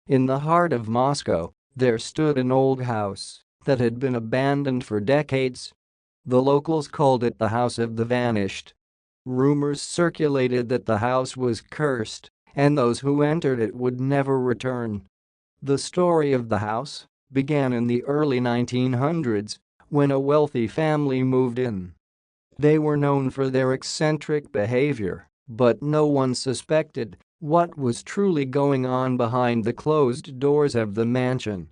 In the heart of Moscow, there stood an old house that had been abandoned for decades. The locals called it the House of the Vanished. Rumors circulated that the house was cursed and those who entered it would never return. The story of the house began in the early 1900s when a wealthy family moved in. They were known for their eccentric behavior, but no one suspected what was truly going on behind the closed doors of the mansion.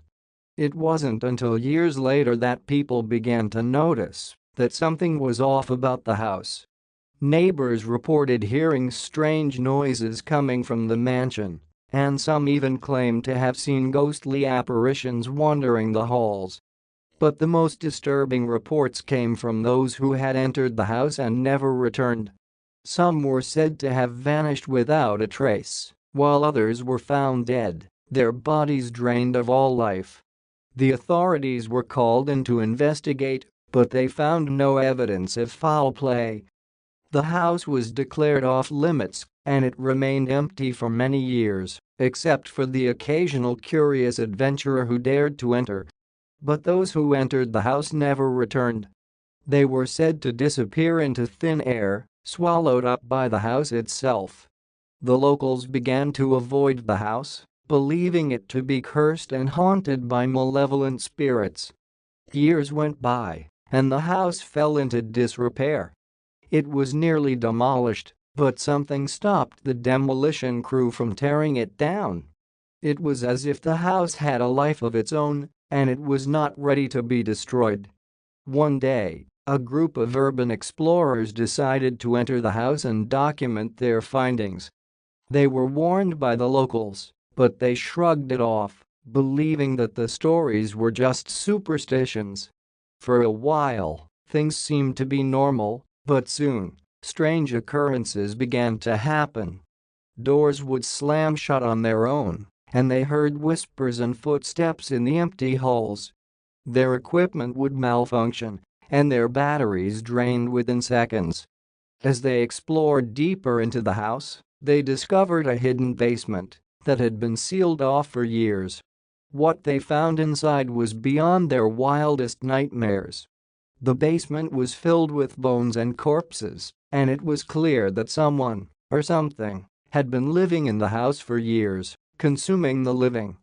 It wasn't until years later that people began to notice that something was off about the house. Neighbors reported hearing strange noises coming from the mansion, and some even claimed to have seen ghostly apparitions wandering the halls. But the most disturbing reports came from those who had entered the house and never returned. Some were said to have vanished without a trace, while others were found dead, their bodies drained of all life. The authorities were called in to investigate, but they found no evidence of foul play. The house was declared off-limits, and it remained empty for many years, except for the occasional curious adventurer who dared to enter. But those who entered the house never returned. They were said to disappear into thin air, swallowed up by the house itself. The locals began to avoid the house, believing it to be cursed and haunted by malevolent spirits. Years went by, and the house fell into disrepair. It was nearly demolished, but something stopped the demolition crew from tearing it down. It was as if the house had a life of its own, and it was not ready to be destroyed. One day, a group of urban explorers decided to enter the house and document their findings. They were warned by the locals, but they shrugged it off, believing that the stories were just superstitions. For a while, things seemed to be normal, but soon, strange occurrences began to happen. Doors would slam shut on their own, and they heard whispers and footsteps in the empty halls. Their equipment would malfunction, and their batteries drained within seconds. As they explored deeper into the house, they discovered a hidden basement that had been sealed off for years. What they found inside was beyond their wildest nightmares. The basement was filled with bones and corpses, and it was clear that someone, or something, had been living in the house for years, consuming the living.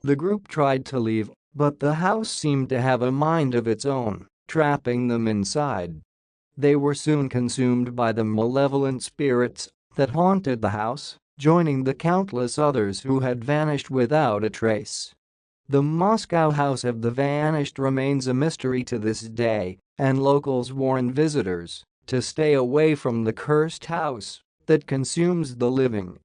The group tried to leave, but the house seemed to have a mind of its own, trapping them inside. They were soon consumed by the malevolent spirits that haunted the house, joining the countless others who had vanished without a trace. The Moscow House of the Vanished remains a mystery to this day, and locals warn visitors to stay away from the cursed house that consumes the living.